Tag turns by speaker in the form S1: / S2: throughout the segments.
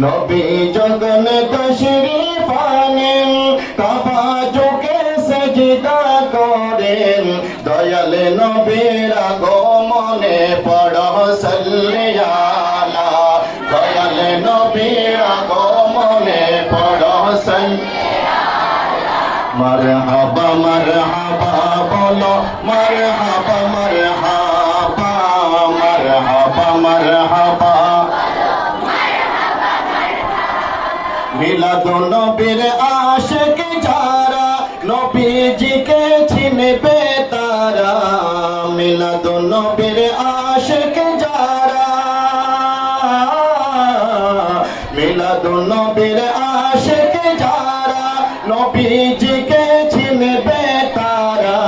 S1: নবী যখন তশরীফ আনেন কাবা ঝুঁকে সেজদা করেন দয়াল নবীর আগমনে পড়ো সাল্লি আলা দয়াল নবীর আগমনে পড়ো সাল্লি আলা মারহাবা মারহাবা বলো মারহাবা মারহাবা মারহাবা মারহাবা মিলাদুন নবীর আশিক যারা নবীজিকে চিনবে তারা মিলাদুন নবীর আশিক যারা মিলাদুন নবীর আশিক যারা নবীজিকে চিনবে তারা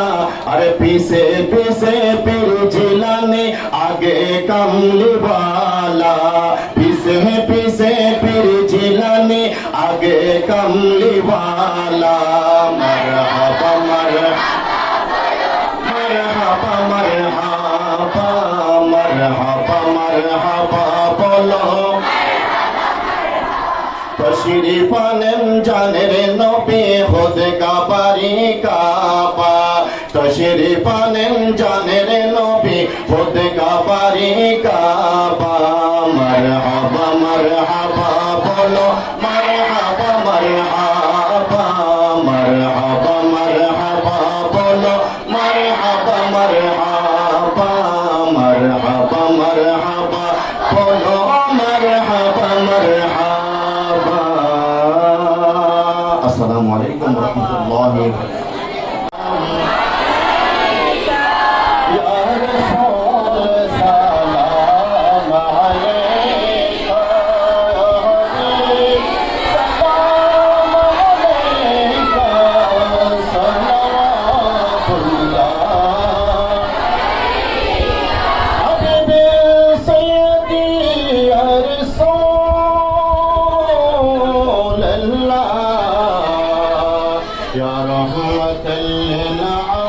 S1: আরে পিছে পিছে পীর জিলানী আগে কামলিওয়ালা পিছে পিছে পীর জিলানী आगे कमली वाला मरहबा मरहबा मरहबा मरहबा मरहबा बोलो तशरीफ आनेन जानेर नबी खुद का बारी काबा तशरीफ आनेन जानेर नबी खुद का बारी काबा मरहबा मरहबा बोलो मरहबा मरहबा मरहबा मरहबा बोलो मरहबा मरहबा मरहबा मरहबा बोलो मरहबा मरहबा अस्सलामु अलैकुम वरहमतुल्लाहि يا رحمة للعالمين